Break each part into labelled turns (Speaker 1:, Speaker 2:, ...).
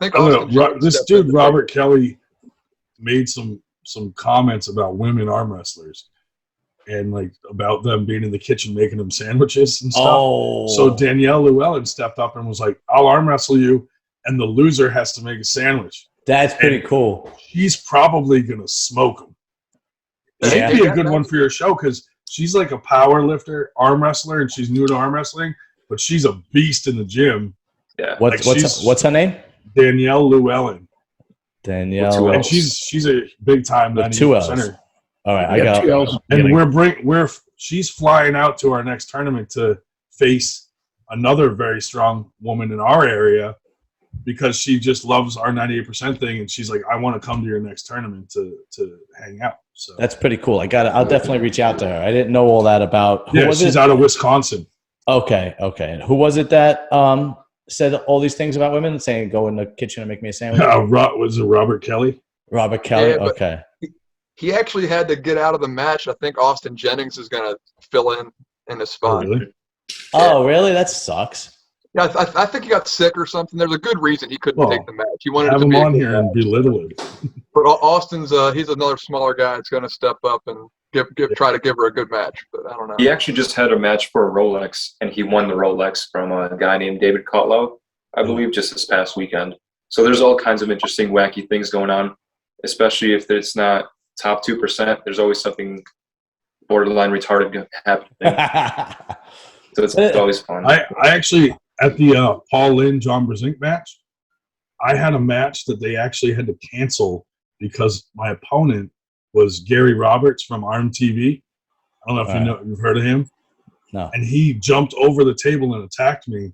Speaker 1: think
Speaker 2: I don't
Speaker 1: Austin
Speaker 2: know.
Speaker 1: Jones
Speaker 2: This
Speaker 1: stepped
Speaker 2: dude
Speaker 1: in.
Speaker 2: Robert Kelly made some comments about women arm wrestlers and like about them being in the kitchen making them sandwiches and stuff.
Speaker 3: Oh.
Speaker 2: So Danielle Llewellyn stepped up and was like, "I'll arm wrestle you, and the loser has to make a sandwich."
Speaker 3: That's pretty
Speaker 2: And
Speaker 3: cool.
Speaker 2: She's probably gonna smoke him.
Speaker 3: Yeah.
Speaker 2: She'd be a good one for your show because she's like a power lifter, arm wrestler, and she's new to arm wrestling, but she's a beast in the gym.
Speaker 4: Yeah.
Speaker 3: What's her name?
Speaker 2: Danielle Llewellyn.
Speaker 3: Danielle.
Speaker 2: And she's a big time
Speaker 3: With 2 L's.
Speaker 2: center.
Speaker 3: All right, I
Speaker 5: Yeah,
Speaker 3: got.
Speaker 5: 2 L's.
Speaker 2: And she's flying out to our next tournament to face another very strong woman in our area because she just loves our 98% thing, and she's like, I want to come to your next tournament to hang out. So
Speaker 3: That's pretty cool. I'll definitely reach out to her. I didn't know all that about.
Speaker 2: she's out of Wisconsin.
Speaker 3: Okay. And who was it that said all these things about women, saying go in the kitchen and make me a sandwich?
Speaker 2: Was it Robert Kelly?
Speaker 3: Robert Kelly.
Speaker 1: Yeah,
Speaker 3: Okay.
Speaker 1: He actually had to get out of the match. I think Austin Jennings is going to fill in his spot.
Speaker 2: Oh, really?
Speaker 3: Oh, really? That sucks.
Speaker 1: Yeah, I think he got sick or something. There's a good reason he couldn't take the match. He wanted
Speaker 2: have
Speaker 1: to
Speaker 2: him
Speaker 1: be
Speaker 2: on here and belittle it.
Speaker 1: But Austin's he's another smaller guy that's going to step up and try to give her a good match. But I don't know.
Speaker 4: He actually just had a match for a Rolex, and he won the Rolex from a guy named David Cotlow, I believe, just this past weekend. So there's all kinds of interesting, wacky things going on, especially if it's not top 2%. There's always something borderline retarded happening. So it's always fun.
Speaker 2: I actually, at the Paul Lynn, John Brzenk match, I had a match that they actually had to cancel because my opponent was Gary Roberts from ARM TV. I don't know if you've heard of him.
Speaker 3: No.
Speaker 2: And he jumped over the table and attacked me.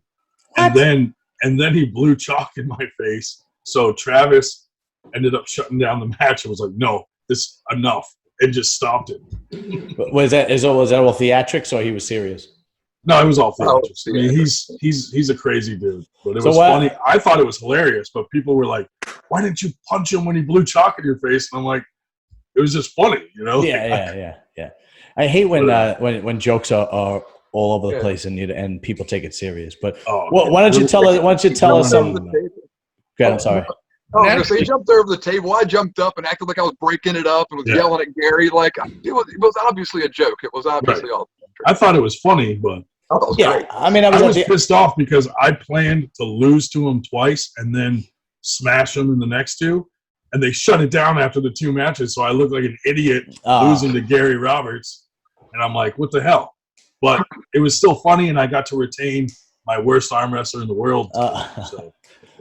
Speaker 3: What?
Speaker 2: And then he blew chalk in my face. So Travis ended up shutting down the match and was like, "No, this enough," and just stopped it.
Speaker 3: Was that all theatrics or he was serious?
Speaker 2: No, it was all theatrics. I mean, he's a crazy dude, but it was
Speaker 3: what?
Speaker 2: funny. I thought it was hilarious, but people were like, "Why didn't you punch him when he blew chalk in your face?" And I'm like, "It was just funny, you know."
Speaker 3: Yeah. I hate when jokes are all over the place and people take it serious. But why don't you tell us some? Okay, I'm sorry.
Speaker 1: Oh, I was gonna say, he jumped over the table. I jumped up and acted like I was breaking it up and was yelling at Gary. Like it was obviously a joke. It was obviously all.
Speaker 2: I thought it was funny, but
Speaker 1: great.
Speaker 3: I mean, I
Speaker 2: was pissed off because I planned to lose to him twice and then smash him in the next two, and they shut it down after the 2 matches. So I looked like an idiot losing to Gary Roberts, and I'm like, "What the hell?" But it was still funny, and I got to retain my worst arm wrestler in the world.
Speaker 5: Actually,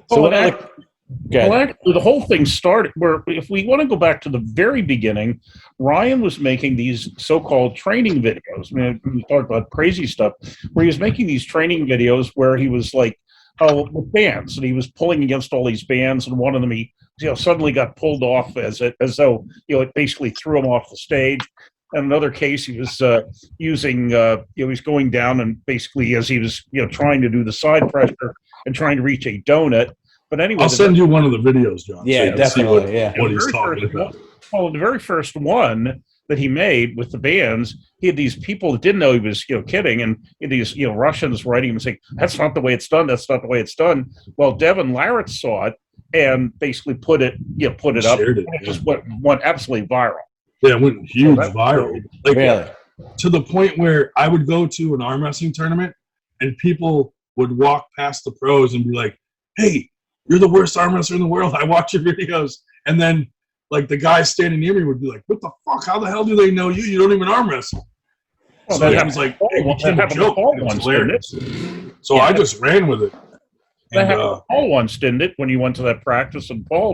Speaker 5: the whole thing started where, if we want to go back to the very beginning, Ryan was making these so-called training videos. I mean, we talked about crazy stuff, where he was making these training videos where he was like, with bands, and he was pulling against all these bands, and one of them he suddenly got pulled off as though it basically threw him off the stage. In another case, he was using he was going down and basically as he was trying to do the side pressure and trying to reach a donut. But anyway,
Speaker 2: I'll send you one of the videos, John.
Speaker 3: Yeah, definitely.
Speaker 2: What he's talking about.
Speaker 5: Well, the very first one that he made with the bands, he had these people that didn't know he was kidding, and these Russians writing him saying, "That's not the way it's done. That's not the way it's done." Well, Devin Larratt saw it and basically put it up.
Speaker 2: Shared it.
Speaker 5: And it just went absolutely viral.
Speaker 2: Yeah, it went huge viral. Like,
Speaker 3: really?
Speaker 2: To the point where I would go to an arm wrestling tournament and people would walk past the pros and be like, "Hey, you're the worst arm wrestler in the world. I watch your videos." And then, like, the guy standing near me would be like, "What the fuck? How the hell do they know you? You don't even arm wrestle."
Speaker 5: Well,
Speaker 2: So it was like, it became a joke. It was hilarious. So I just ran with it.
Speaker 5: That happened to Paul once, didn't it? When you went to that practice, and Paul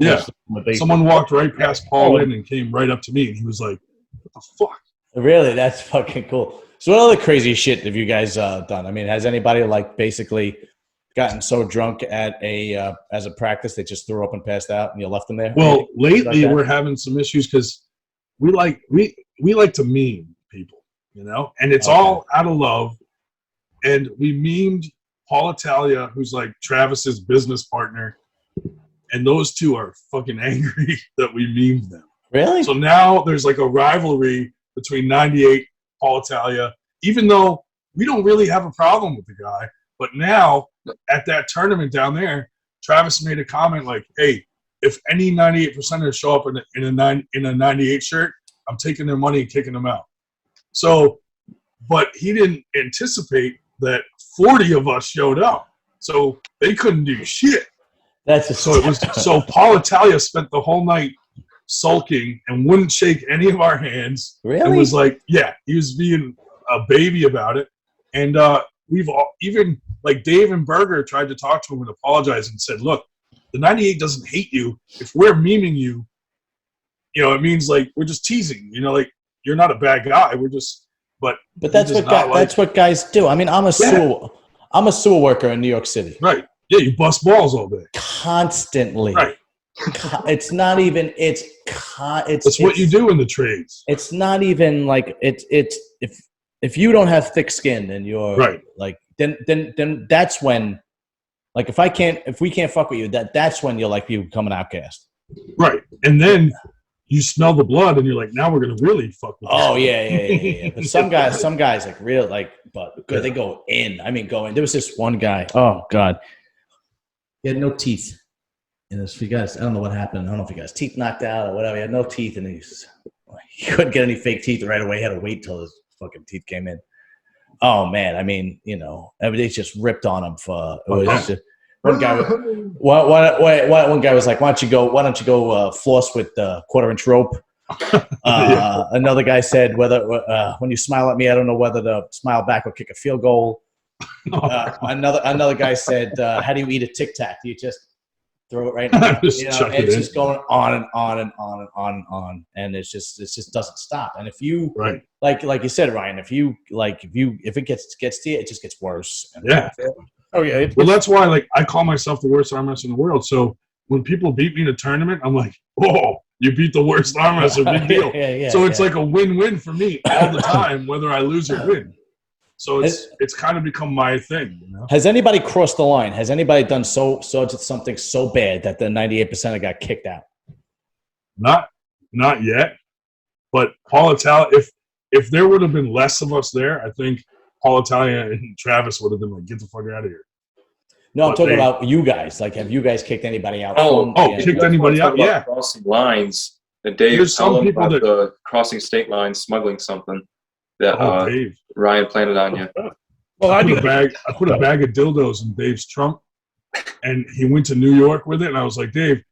Speaker 2: someone walked right past Paul in and came right up to me, and he was like, "What the fuck?"
Speaker 3: Really? That's fucking cool. So what other crazy shit have you guys done? I mean, has anybody basically gotten so drunk at as a practice they just threw up and passed out and you left them there?
Speaker 2: Well, lately we're having some issues because we like to meme people, and it's all out of love. And we memed Paul Italia, who's like Travis's business partner, and those two are fucking angry that we memed them.
Speaker 3: Really?
Speaker 2: So now there's like a rivalry between 98 Paul Italia, even though we don't really have a problem with the guy. But now at that tournament down there, Travis made a comment like, "Hey, if any 98%ers show up in a 98 shirt, I'm taking their money and kicking them out." So, but he didn't anticipate that 40 of us showed up, so they couldn't do shit. So Paul Italia spent the whole night sulking and wouldn't shake any of our hands.
Speaker 3: Really?
Speaker 2: And was like, yeah, he was being a baby about it. And we've all, even like Dave and Berger tried to talk to him and apologize and said, look, the 98 doesn't hate you. If we're memeing you, it means like we're just teasing. Like you're not a bad guy. We're just, but
Speaker 3: that's what guys do. I mean, I'm a sewer worker in New York City.
Speaker 2: Right. Yeah, you bust balls all day.
Speaker 3: Constantly.
Speaker 2: Right.
Speaker 3: It's not even. It's
Speaker 2: what you do in the trades.
Speaker 3: It's not even like it's if you don't have thick skin and you're
Speaker 2: right,
Speaker 3: like then that's when, like, if we can't fuck with you, that's when you're like, you become an outcast.
Speaker 2: Right. And then you smell the blood and you're like, now we're gonna really fuck with
Speaker 3: oh yeah. But some guys like real like, but they go in. I mean, there was this one guy, oh god, he had no teeth. And if you guys, I don't know what happened. I don't know if he got his teeth knocked out or whatever. He had no teeth, and he couldn't get any fake teeth right away. He had to wait till his fucking teeth came in. Oh man, I mean, everybody just ripped on him for. One guy, one guy was like, "Why don't you go floss with quarter-inch rope?" Another guy said, "Whether when you smile at me, I don't know whether to smile back or kick a field goal." Another guy said, "How do you eat a Tic Tac? Do you just throw it right now?" It's just going on and on and on and on and on, and it just doesn't stop. And if you like you said, Ryan, if it gets to you, it just gets worse.
Speaker 2: Yeah. Oh yeah. Well, that's why I call myself the worst arm wrestler in the world. So when people beat me in a tournament, I'm like, "Whoa, you beat the worst arm wrestler, big deal." So it's like a win-win for me all the time, whether I lose or win. So it's kind of become my thing.
Speaker 3: Has anybody crossed the line? Has anybody done something so bad that the 98% got kicked out?
Speaker 2: Not yet. But Paul Italia, if there would have been less of us there, I think Paul Italia and Travis would have been like, "Get the fuck out of here."
Speaker 3: No, I'm talking about you guys. Like, have you guys kicked anybody out?
Speaker 2: Kicked anybody out? Yeah.
Speaker 4: Crossing lines. Dave,
Speaker 2: there's some people that
Speaker 4: the crossing state lines, smuggling something that Ryan planted on you.
Speaker 2: Well, I put a bag of dildos in Dave's trunk, and he went to New York with it. And I was like, "Dave,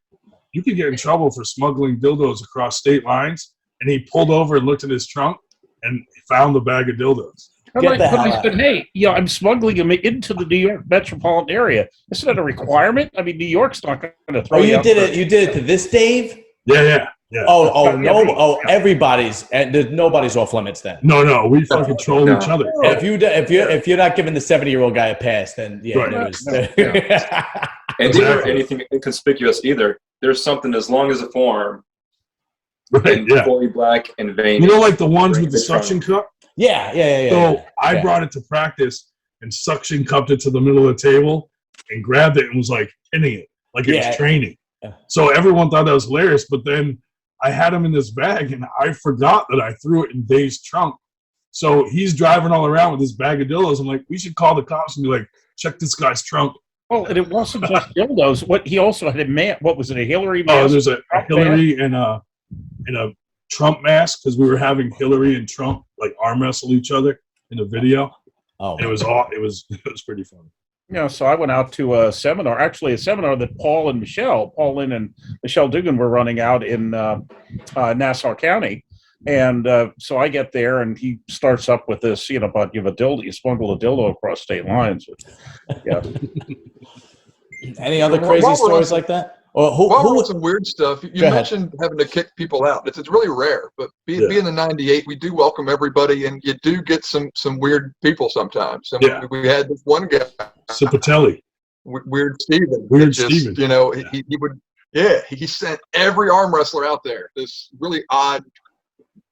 Speaker 2: you could get in trouble for smuggling dildos across state lines." And he pulled over and looked in his trunk and found the bag of dildos.
Speaker 5: I said, "Hey, I'm smuggling them into the New York metropolitan area. Isn't that a requirement? I mean, New York's not going to throw you out."
Speaker 3: You did it to this Dave?
Speaker 2: Yeah.
Speaker 3: Everybody's nobody's off limits then.
Speaker 2: No, we fucking troll each other.
Speaker 3: If you're not giving the 70-year-old guy a pass, then
Speaker 4: And they weren't anything inconspicuous either. There's something as long as a forearm, fully black and veiny.
Speaker 2: Like the ones with the suction cup.
Speaker 3: Yeah.
Speaker 2: So I brought it to practice and suction cupped it to the middle of the table and grabbed it and was like hitting it like it was training. So everyone thought that was hilarious, but then I had him in this bag, and I forgot that I threw it in Dave's trunk. So he's driving all around with this bag of dildos. I'm like, we should call the cops and be like, check this guy's trunk.
Speaker 5: Well, and it wasn't just dildos. What he also had what was it, a Hillary mask?
Speaker 2: Oh, there's a Hillary and a Trump mask, because we were having Hillary and Trump arm wrestle each other in a video. Oh, and it was pretty fun.
Speaker 5: So I went out to a seminar that Paul Lynn and Michelle Dugan were running out in Nassau County. And so I get there, and he starts up with this, about you have a dildo, you smuggle a dildo across state lines. Yeah.
Speaker 3: Any other crazy stories like that?
Speaker 1: Who some weird stuff? You mentioned having to kick people out. It's really rare, but being the 98, we do welcome everybody, and you do get some weird people sometimes. And we had this one guy,
Speaker 2: Cipatelli,
Speaker 1: Weird Steven.
Speaker 2: Steven.
Speaker 1: He would, he sent every arm wrestler out there this really odd,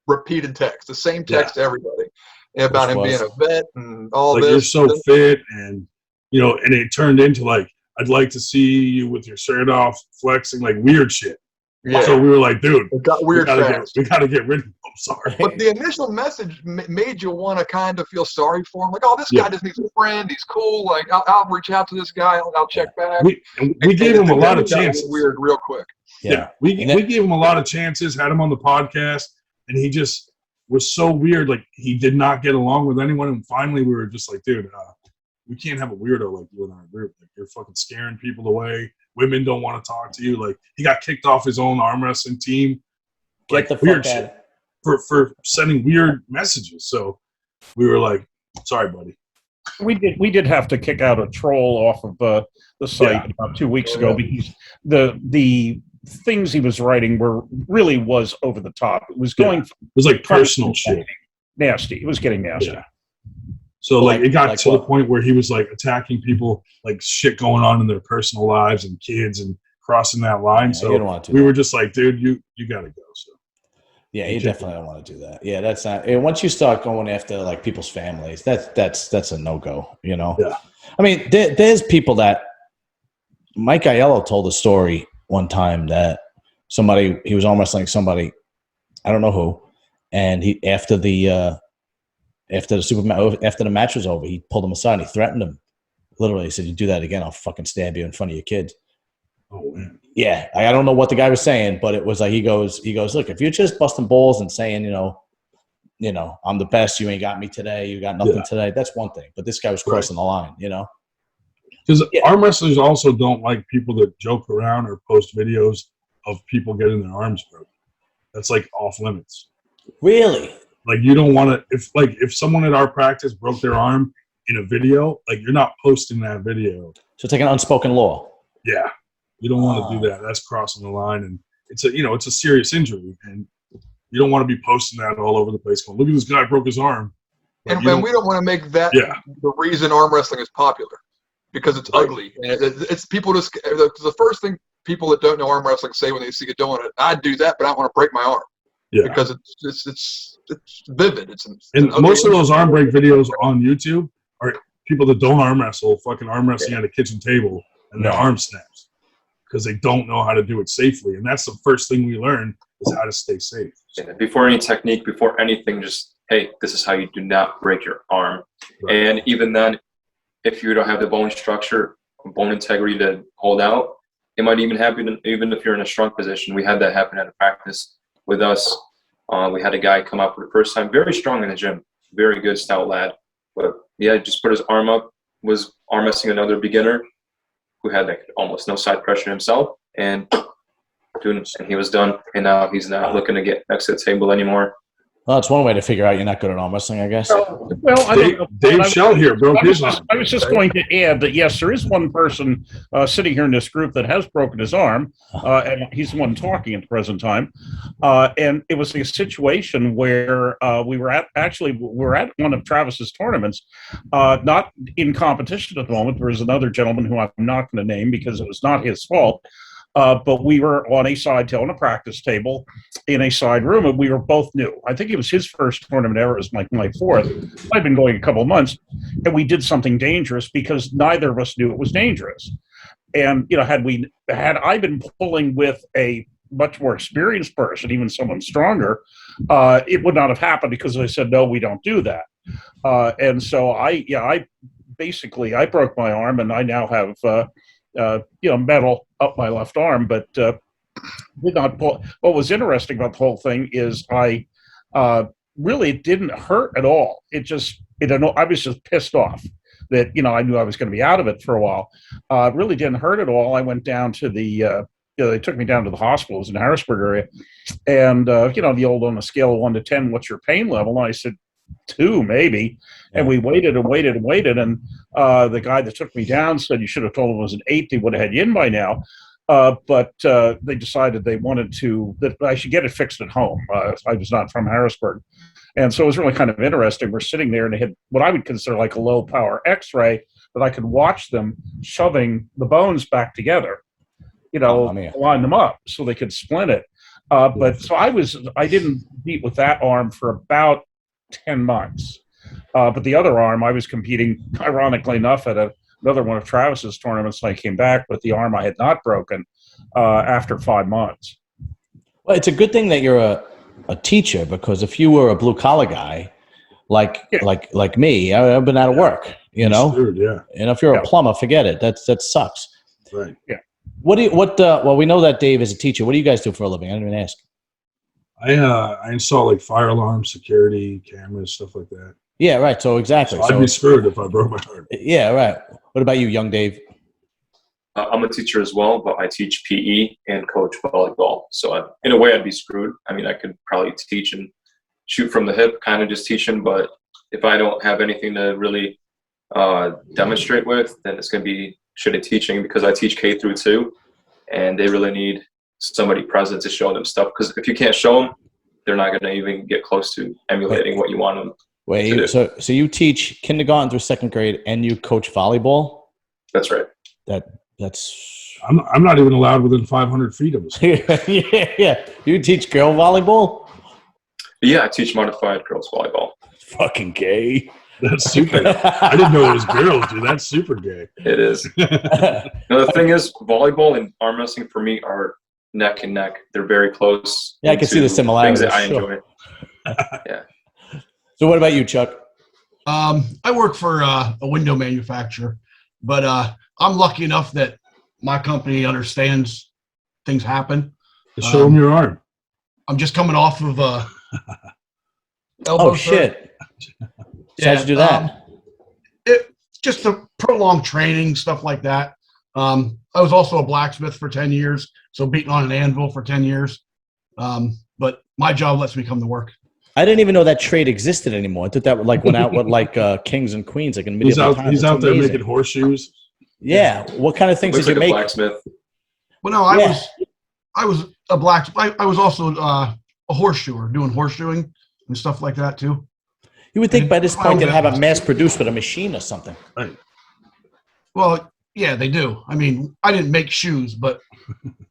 Speaker 1: repeated text, the same text to everybody about him being a vet and all this.
Speaker 2: You're so fit, and and it turned into I'd like to see you with your shirt off, flexing, weird shit.
Speaker 1: Yeah.
Speaker 2: So we were like, dude,
Speaker 1: it got weird fast.
Speaker 2: we gotta get rid of him. I'm sorry.
Speaker 1: But the initial message made you want to kind of feel sorry for him. Like, oh, this guy just needs a friend. He's cool. Like, I'll reach out to this guy. I'll check back.
Speaker 2: We gave him a lot of chances.
Speaker 1: Weird, real quick.
Speaker 2: Yeah. We gave him a lot of chances, had him on the podcast, and he just was so weird. Like, he did not get along with anyone. And finally, we were just like, dude, we can't have a weirdo like you in our group. Like, you're fucking scaring people away. Women don't want to talk to you. Like, he got kicked off his own arm wrestling team.
Speaker 3: Get the fuck out.
Speaker 2: For sending weird messages. So we were like, sorry, buddy.
Speaker 5: We did have to kick out a troll off of the site about 2 weeks ago because the things he was writing was over the top. It was going. It
Speaker 2: was like personal shit.
Speaker 5: Nasty. It was getting nasty.
Speaker 2: Yeah. So like it got to the point where he was like attacking people, like shit going on in their personal lives and kids and crossing that line. So we were just like, dude, you got to go. So.
Speaker 3: Yeah, you definitely don't want to do that. Yeah, that's not. Once you start going after like people's families, that's a no-go. You know.
Speaker 2: Yeah.
Speaker 3: I mean, there's people that Mike Aiello told a story one time that he was arm wrestling somebody, I don't know who, and he after the match was over, he pulled him aside and he threatened him. Literally, he said, "You do that again, I'll fucking stab you in front of your kids."
Speaker 2: Oh man.
Speaker 3: Yeah, I don't know what the guy was saying, but it was like he goes, look, if you're just busting balls and saying, you know, I'm the best, you ain't got me today, you got nothing today, that's one thing. But this guy was crossing the line, you know.
Speaker 2: Because arm wrestlers also don't like people that joke around or post videos of people getting their arms broken. That's like off limits.
Speaker 3: Really?
Speaker 2: Like you don't want to. If someone at our practice broke their arm in a video, like you're not posting that video.
Speaker 3: So it's like an unspoken law.
Speaker 2: Yeah. You don't want to do that. That's crossing the line, and it's a serious injury, and you don't want to be posting that all over the place. Going, look at this guy broke his arm.
Speaker 1: Like, and we don't want to make that the reason arm wrestling is popular because it's ugly. And it's people just the first thing people that don't know arm wrestling say when they see you doing it, I'd do that, but I don't want to break my arm. Yeah. Because it's vivid.
Speaker 2: And most of those arm break videos on YouTube are people that don't arm wrestle, fucking arm wrestling at a kitchen table, and their arm snaps. Because they don't know how to do it safely. And that's the first thing we learn is how to stay safe.
Speaker 4: Yeah, before any technique, before anything, just, hey, this is how you do not break your arm. Right. And even then, if you don't have the bone structure, bone integrity to hold out, it might even happen even if you're in a strong position. We had that happen at a practice with us. We had a guy come up for the first time, very strong in the gym, very good, stout lad. But yeah, just put his arm up, was arm wrestling another beginner who had like almost no side pressure himself, and he was done. And now he's not looking to get next to the table anymore.
Speaker 3: Well, that's one way to figure out you're not good at arm wrestling, I guess.
Speaker 5: Well, I don't know.
Speaker 2: Dave Shell here broke his arm.
Speaker 5: I was just going to add that, yes, there is one person sitting here in this group that has broken his arm, and he's the one talking at the present time. And it was a situation where we were at one of Travis's tournaments, not in competition at the moment. There was another gentleman who I'm not going to name because it was not his fault. But we were on a on a practice table in a side room, and we were both new. I think it was his first tournament ever. It was my fourth. I'd been going a couple of months, and we did something dangerous because neither of us knew it was dangerous. And, you know, had I been pulling with a much more experienced person, even someone stronger, it would not have happened because I said, no, we don't do that. And so I broke my arm, and I now have, metal up my left arm, but did not pull. What was interesting about the whole thing is I really didn't hurt at all. I was just pissed off that, you know, I knew I was going to be out of it for a while. Really didn't hurt at all. I went down to they took me down to the hospital. It was in the Harrisburg area. And, the old on a scale of 1 to 10, what's your pain level? And I said, 2 maybe. And we waited and waited and waited. And the guy that took me down said, you should have told him it was an 8. They would have had you in by now. But they decided that I should get it fixed at home. I was not from Harrisburg. And so it was really kind of interesting. We're sitting there and they had what I would consider like a low power x-ray, but I could watch them shoving the bones back together, line them up so they could splint it. But so I didn't beat with that arm for about 10 months. But the other arm, I was competing, ironically enough, at another one of Travis's tournaments. And I came back with the arm I had not broken after 5 months.
Speaker 3: Well, it's a good thing that you're a teacher, because if you were a blue collar guy, like me, I've been out of work, you know.
Speaker 2: Screwed, yeah.
Speaker 3: And if you're a plumber, forget it. That sucks.
Speaker 2: Right.
Speaker 5: Yeah.
Speaker 3: Well, we know that Dave is a teacher. What do you guys do for a living? I didn't even ask.
Speaker 2: I install like fire alarms, security cameras, stuff like that.
Speaker 3: Yeah, right. So exactly.
Speaker 2: So I'd be screwed if I broke my heart.
Speaker 3: Yeah, right. What about you, young Dave?
Speaker 4: I'm a teacher as well, but I teach PE and coach volleyball. So in a way, I'd be screwed. I mean, I could probably teach and shoot from the hip, kind of just teaching. But if I don't have anything to really demonstrate with, then it's going to be shitty teaching, because I teach K through 2, and they really need somebody present to show them stuff. Because if you can't show them, they're not going to even get close to emulating what you want them.
Speaker 3: Wait, so you teach kindergarten through 2nd grade, and you coach volleyball?
Speaker 4: That's right.
Speaker 3: That's.
Speaker 2: I'm not even allowed within 500 feet of us.
Speaker 3: Yeah. You teach girl volleyball?
Speaker 4: Yeah, I teach modified girls volleyball.
Speaker 3: Fucking gay.
Speaker 2: That's super. I didn't know it was girls, dude. That's super gay.
Speaker 4: It is. No, the thing is, volleyball and arm wrestling for me are neck and neck. They're very close.
Speaker 3: Yeah, I can see the similarities.
Speaker 4: Things that I enjoy. Yeah.
Speaker 3: So what about you, Chuck?
Speaker 6: I work for a window manufacturer, but I'm lucky enough that my company understands things happen.
Speaker 2: Just show them your arm.
Speaker 6: I'm just coming off of elbow
Speaker 3: Oh, shit. So how'd you do that?
Speaker 6: Just the prolonged training, stuff like that. I was also a blacksmith for 10 years, so beating on an anvil for 10 years. But my job lets me come to work.
Speaker 3: I didn't even know that trade existed anymore. I thought that went out with kings and queens, like in medieval times.
Speaker 2: He's out there making horseshoes.
Speaker 3: Yeah. What kind of things did you make?
Speaker 4: Blacksmith.
Speaker 6: Well, no, I was a blacksmith. I was also a horseshoer, doing horseshoeing and stuff like that too.
Speaker 3: You would think by this point they'd have it mass produced with a machine or something.
Speaker 2: Right.
Speaker 6: Well, yeah, they do. I mean, I didn't make shoes, but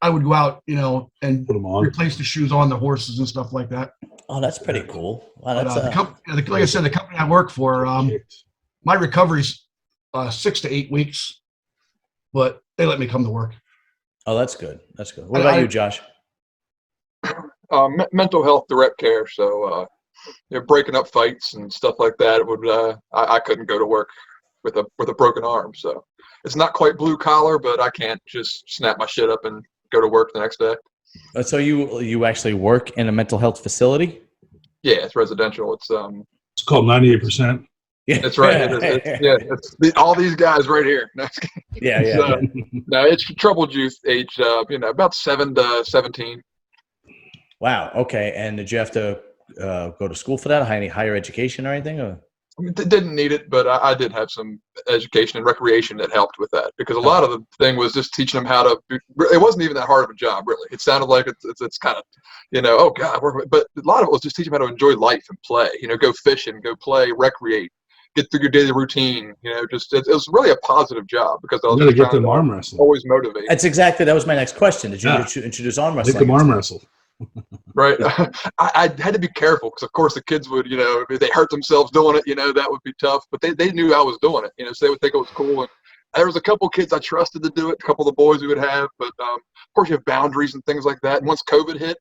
Speaker 6: I would go out, and
Speaker 2: put them on,
Speaker 6: replace the shoes on the horses and stuff like that.
Speaker 3: Oh, that's pretty cool. Wow,
Speaker 6: like I said, the company I work for, my recovery's 6 to 8 weeks, but they let me come to work.
Speaker 3: Oh, that's good. That's good. What about you, Josh?
Speaker 1: Mental health direct care. So, breaking up fights and stuff like that would I couldn't go to work with a broken arm. So it's not quite blue collar, but I can't just snap my shit up and go to work the next day.
Speaker 3: So you actually work in a mental health facility?
Speaker 1: Yeah, it's residential. It's
Speaker 2: called 98%.
Speaker 3: Yeah,
Speaker 2: that's
Speaker 1: right. It's all these guys right here.
Speaker 3: Yeah.
Speaker 1: No, it's troubled youth, age about 7 to 17.
Speaker 3: Wow. Okay. And did you have to go to school for that? Any higher education or anything? Or?
Speaker 1: I mean, didn't need it, but I did have some education and recreation that helped with that, because a lot of the thing was just teaching them how to. It wasn't even that hard of a job, really. It sounded like it's kind of, oh God, but a lot of it was just teaching them how to enjoy life and play. Go fishing, go play, recreate, get through your daily routine. It was really a positive job, because I was
Speaker 2: going to get them arm wrestling.
Speaker 1: Always motivated.
Speaker 3: That was my next question. Did you introduce arm wrestling?
Speaker 2: Make them arm wrestle.
Speaker 1: Right. I had to be careful, because of course the kids would, if they hurt themselves doing it, that would be tough. But they knew I was doing it, so they would think it was cool. And there was a couple kids I trusted to do it, a couple of the boys we would have. But of course you have boundaries and things like that. And once COVID hit,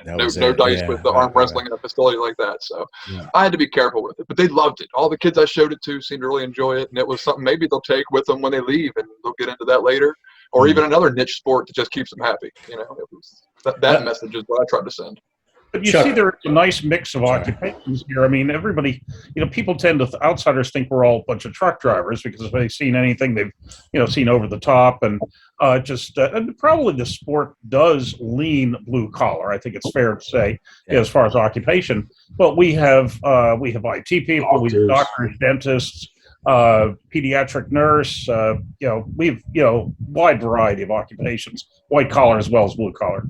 Speaker 1: no dice with the arm wrestling in a facility like that. So I had to be careful with it. But they loved it. All the kids I showed it to seemed to really enjoy it. And it was something maybe they'll take with them when they leave, and they'll get into that later. Or even another niche sport that just keeps them happy. It was that message is what I tried to send.
Speaker 5: But you see, there's a nice mix of occupations here. I mean, everybody, people tend to, outsiders think we're all a bunch of truck drivers, because if they've seen anything, they've, seen over the top, and and probably the sport does lean blue collar. I think it's fair to say, as far as occupation. But we have IT people, we have doctors, dentists, pediatric nurse, we've wide variety of occupations, white collar as well as blue collar.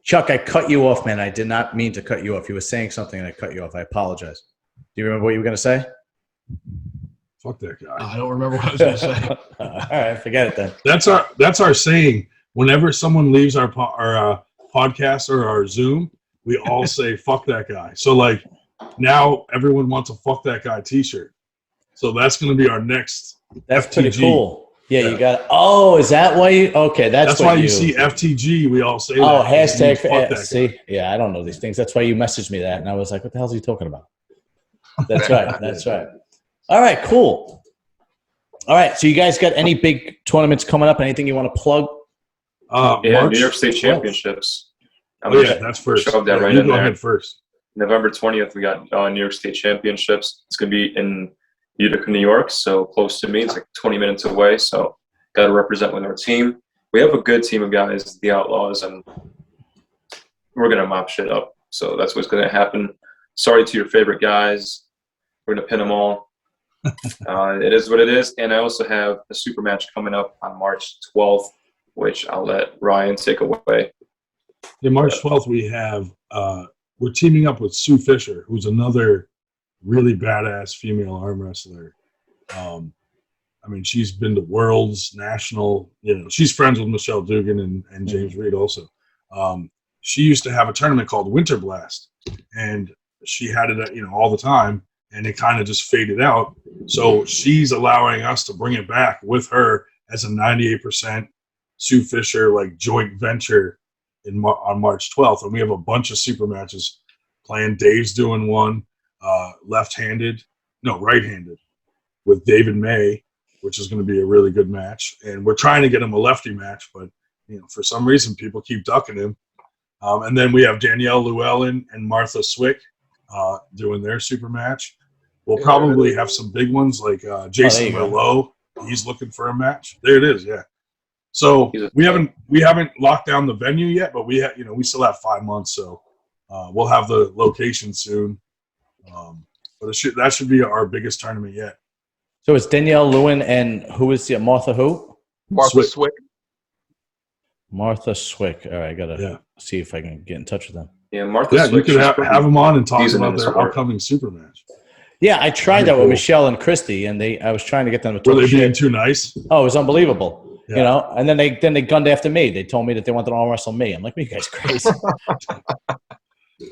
Speaker 3: Chuck, I cut you off, man. I did not mean to cut you off. You were saying something and I cut you off. I apologize. Do you remember what you were going to say?
Speaker 2: Fuck that guy.
Speaker 6: I don't remember what I was going to say.
Speaker 3: All right, forget it then.
Speaker 2: That's our saying. Whenever someone leaves our podcast or our Zoom, we all say "fuck that guy." So like now everyone wants a "fuck that guy" T-shirt. So that's going to be our next.
Speaker 3: That's
Speaker 2: FTG.
Speaker 3: pretty cool. Yeah, you got. Oh, is that why you? Okay, that's
Speaker 2: why you see FTG. We all say that.
Speaker 3: Oh, hashtag.
Speaker 2: Fuck
Speaker 3: See, yeah, I don't know these things. That's why you messaged me that, and I was like, "What the hell is he talking about?" That's right. That's right. All right, cool. All right, so you guys got any big tournaments coming up? Anything you want to plug?
Speaker 4: Yeah, New York State Championships.
Speaker 2: That's first.
Speaker 4: Shove that right
Speaker 2: you
Speaker 4: in
Speaker 2: go
Speaker 4: there.
Speaker 2: ahead first.
Speaker 4: November 20th, we got New York State Championships. It's going to be in Utica, New York, so close to me. It's like 20 minutes away, so got to represent with our team. We have a good team of guys, the Outlaws, and we're going to mop shit up. So that's what's going to happen. Sorry to your favorite guys. We're going to pin them all. It is what it is. And I also have a super match coming up on March 12th, which I'll let Ryan take away.
Speaker 2: Yeah, March 12th, we have we're teaming up with Sue Fisher, who's another really badass female arm wrestler. I mean, she's been to Worlds, National. She's friends with Michelle Dugan and James Reed also. She used to have a tournament called Winter Blast, and she had it, all the time, and it kind of just faded out. So she's allowing us to bring it back with her as a 98% Sue Fisher joint venture on March 12th, and we have a bunch of super matches playing. Dave's doing one, right-handed with David May, which is going to be a really good match. And we're trying to get him a lefty match, but for some reason people keep ducking him. And then we have Danielle Llewellyn and Martha Swick doing their super match. We'll probably have some big ones like Jason Merlot. He's looking for a match. There it is, yeah. So we haven't locked down the venue yet, but we still have 5 months, so we'll have the location soon. But that should be our biggest tournament yet.
Speaker 3: So it's Danielle Lewin and who is the Martha who?
Speaker 1: Martha Swick.
Speaker 3: Martha Swick. All right, I gotta see if I can get in touch with them.
Speaker 4: Yeah, Martha.
Speaker 2: Yeah, you could have them on and talk about their upcoming super match.
Speaker 3: Yeah, I tried that with Michelle and Christy, and I was trying to get them to talk.
Speaker 2: Were they being too nice?
Speaker 3: Oh, it was unbelievable. Yeah. And then they gunned after me. They told me that they wanted to arm wrestle me. I'm like, you guys crazy.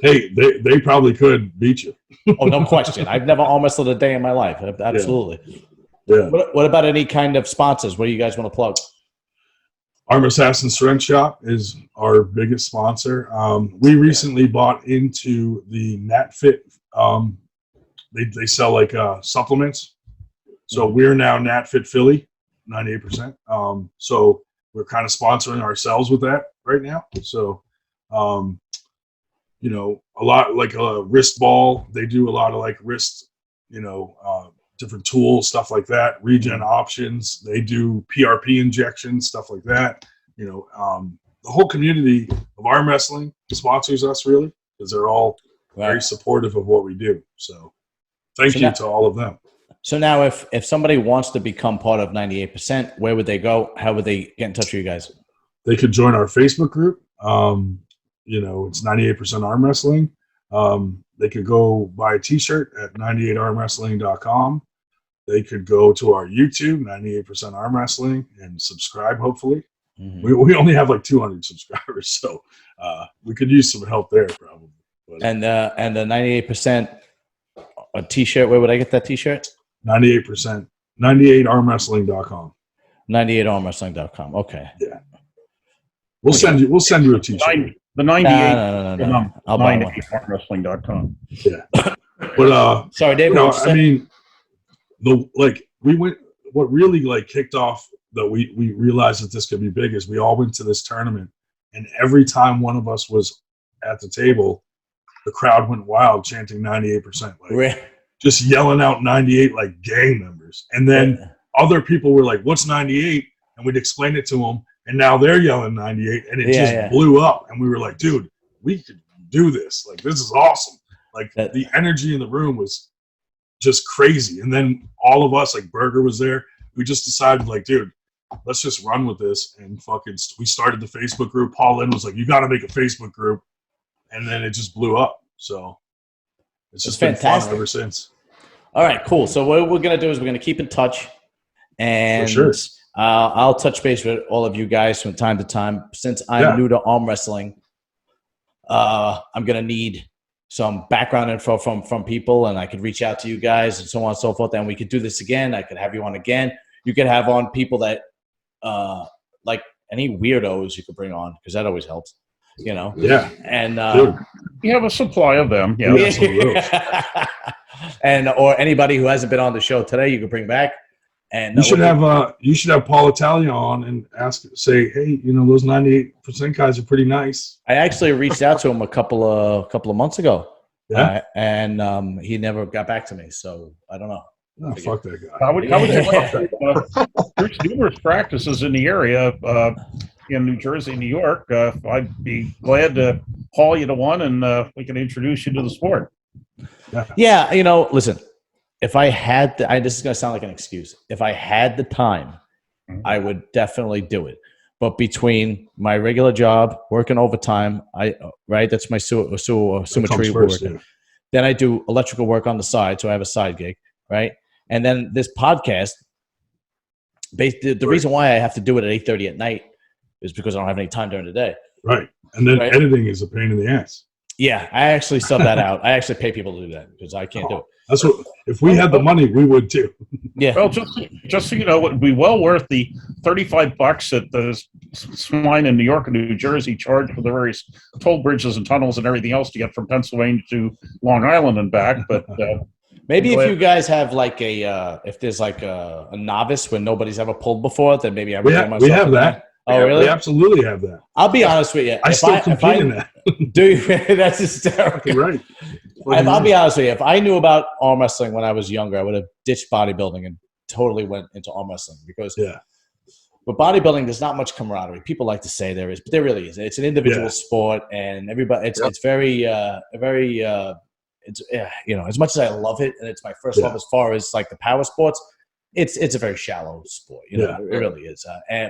Speaker 2: Hey, they probably could beat you.
Speaker 3: Oh, no question. I've never arm wrestled a day in my life. Absolutely.
Speaker 2: Yeah.
Speaker 3: What about any kind of sponsors? What do you guys want to plug?
Speaker 2: Arm Assassin Strength Shop is our biggest sponsor. We recently bought into the NatFit. They sell supplements. So we're now NatFit Philly, 98%. So we're kind of sponsoring ourselves with that right now. So, a lot like a wrist ball. They do a lot of wrist, different tools, stuff like that. Regen options. They do PRP injections, stuff like that. The whole community of arm wrestling sponsors us really because they're all very supportive of what we do. So thank you to all of them.
Speaker 3: So now if somebody wants to become part of 98%, where would they go? How would they get in touch with you guys?
Speaker 2: They could join our Facebook group. It's 98% Arm Wrestling. They could go buy a t-shirt at 98armwrestling.com. They could go to our YouTube, 98% Arm Wrestling, and subscribe, hopefully. Mm-hmm. We only have 200 subscribers, so we could use some help there probably. But,
Speaker 3: and the 98% a t-shirt, where would I get that t-shirt?
Speaker 2: 98%, 98armwrestling.com.
Speaker 3: 98armwrestling.com. Okay.
Speaker 2: Yeah. We'll send you a t-shirt.
Speaker 5: The 98.
Speaker 3: No. I'll buy one.
Speaker 5: Armwrestling.com.
Speaker 2: Yeah. But
Speaker 3: sorry, Dave.
Speaker 2: What really kicked off that we realized that this could be big is we all went to this tournament, and every time one of us was at the table, the crowd went wild chanting 98%. Just yelling out 98 like gang members. And then other people were like, what's 98? And we'd explain it to them. And now they're yelling 98. And it blew up. And we were like, dude, we could do this. This is awesome. The energy in the room was just crazy. And then all of us, Berger was there. We just decided, dude, let's just run with this. And we started the Facebook group. Paul Lynn was like, you got to make a Facebook group. And then it just blew up. So it's just been fantastic fun ever since.
Speaker 3: All right, cool. So what we're going to do is we're going to keep in touch. And
Speaker 2: for sure.
Speaker 3: I'll touch base with all of you guys from time to time. Since I'm new to arm wrestling, I'm going to need some background info from people, and I could reach out to you guys and so on and so forth. And we could do this again. I could have you on again. You could have on people that like any weirdos you could bring on because that always helps. You know.
Speaker 2: Yeah.
Speaker 3: And
Speaker 5: you have a supply of them. Yeah.
Speaker 2: Yeah, some of those.
Speaker 3: And or anybody who hasn't been on the show today, you could bring back. And
Speaker 2: you should have Paul Italia on and say, hey, you know, those 98% guys are pretty nice.
Speaker 3: I actually reached out to him a couple of months ago.
Speaker 2: Yeah.
Speaker 3: And he never got back to me, so I don't know.
Speaker 2: Oh, fuck that guy.
Speaker 5: How would you like there's numerous practices in the area in New Jersey, New York. I'd be glad to haul you to one, and we can introduce you to the sport.
Speaker 3: Yeah, you know, listen, if I had this is going to sound like an excuse. If I had the time, I would definitely do it. But between my regular job, working overtime, that's my summetry work. Yeah. Then I do electrical work on the side, so I have a side gig, right? And then this podcast, the reason why I have to do it at 8:30 at night is because I don't have any time during the day.
Speaker 2: Right. And then editing is a pain in the ass.
Speaker 3: Yeah, I actually sub that out. I actually pay people to do that because I can't do it.
Speaker 2: That's what. If we had the money, we would too.
Speaker 3: Yeah.
Speaker 5: Well, just so you know, it would be well worth the $35 that the swine in New York and New Jersey charge for the various toll bridges and tunnels and everything else to get from Pennsylvania to Long Island and back. But
Speaker 3: maybe if you guys have like if there's like a novice when nobody's ever pulled before, then maybe I would
Speaker 2: we have that.
Speaker 3: Oh, really?
Speaker 2: We absolutely have that.
Speaker 3: I'll be honest with you.
Speaker 2: I still compete in that.
Speaker 3: Do that's hysterical.
Speaker 2: Right.
Speaker 3: I'll be honest with you. If I knew about arm wrestling when I was younger, I would have ditched bodybuilding and totally went into arm wrestling because with bodybuilding, there's not much camaraderie. People like to say there is, but there really is. It's an individual sport, and everybody. It's very, it's you know, as much as I love it, and it's my first love as far as like the power sports. It's a very shallow sport, you know. It really is.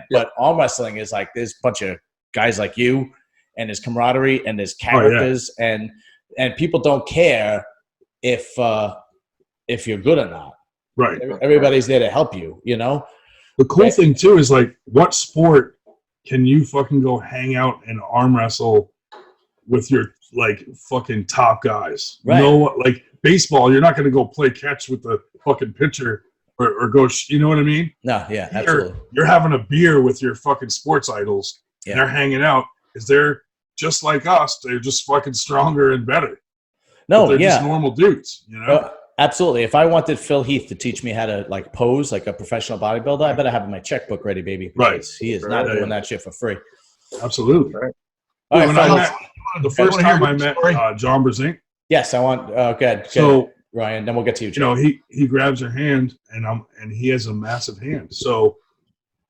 Speaker 3: But arm wrestling is like there's a bunch of guys like you, and there's camaraderie, and there's characters, and people don't care if you're good or not.
Speaker 2: Right.
Speaker 3: Everybody's there to help you, you know.
Speaker 2: The cool thing too is like, what sport can you fucking go hang out and arm wrestle with your like fucking top guys?
Speaker 3: Right.
Speaker 2: No, like baseball, you're not going to go play catch with the fucking pitcher. Or go, you know what I mean?
Speaker 3: No, yeah, absolutely.
Speaker 2: You're having a beer with your fucking sports idols, and they're hanging out. Is they're just like us? They're just fucking stronger and better.
Speaker 3: No,
Speaker 2: they're just normal dudes, you know?
Speaker 3: Absolutely. If I wanted Phil Heath to teach me how to like pose like a professional bodybuilder, I better have my checkbook ready, baby.
Speaker 2: Right.
Speaker 3: He is not doing that shit for free.
Speaker 2: Absolutely.
Speaker 1: Right.
Speaker 3: All right,
Speaker 2: the first time I met John Brezink.
Speaker 3: Yes, I want. Good.
Speaker 2: So.
Speaker 3: Ryan, then we'll get to you, Jay.
Speaker 2: You know, he grabs your hand, and he has a massive hand. So,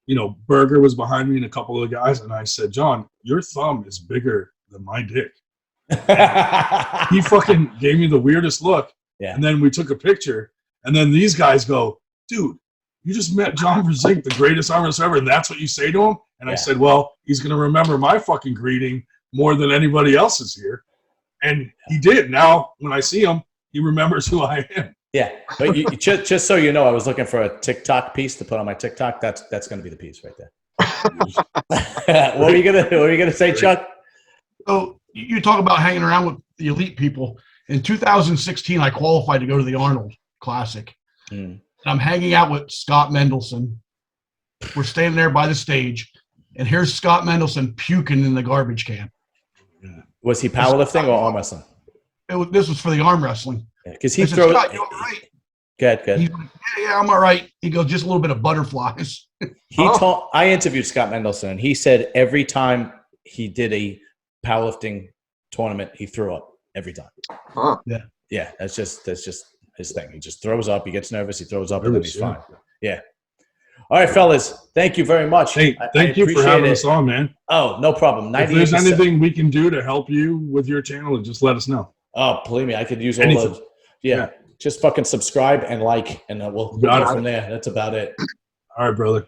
Speaker 2: you know, Berger was behind me and a couple of the guys, and I said, John, your thumb is bigger than my dick. He fucking gave me the weirdest look.
Speaker 3: Yeah.
Speaker 2: And then we took a picture, and then these guys go, dude, you just met John Brezink, the greatest arm wrestler ever, and that's what you say to him? And I said, well, he's going to remember my fucking greeting more than anybody else's here. And he did. Now, when I see him, he remembers who I am.
Speaker 3: Yeah, but just so you know, I was looking for a TikTok piece to put on my TikTok. That's going to be the piece right there. What were you gonna say, Chuck?
Speaker 6: So you talk about hanging around with the elite people. In 2016, I qualified to go to the Arnold Classic, and I'm hanging out with Scott Mendelson. We're standing there by the stage, and here's Scott Mendelson puking in the garbage can.
Speaker 3: Was he powerlifting or arm wrestling?
Speaker 6: This was for the arm wrestling.
Speaker 3: Because he
Speaker 6: throws. Scott, you all right?
Speaker 3: Good.
Speaker 6: He's like, yeah, I'm all right. He goes, just a little bit of butterflies.
Speaker 3: I interviewed Scott Mendelson, and he said every time he did a powerlifting tournament, he threw up every time.
Speaker 1: Huh.
Speaker 3: Yeah. That's just his thing. He just throws up. He gets nervous. He throws up, and then he's fine. Yeah. All right, fellas. Thank you very much.
Speaker 2: Hey, thank you for having us on, man.
Speaker 3: Oh, no problem.
Speaker 2: If there's anything we can do to help you with your channel, just let us know.
Speaker 3: Oh, believe me, I could use all those. Yeah. Just fucking subscribe and like, and we'll go from there. That's about it.
Speaker 2: All right, brother.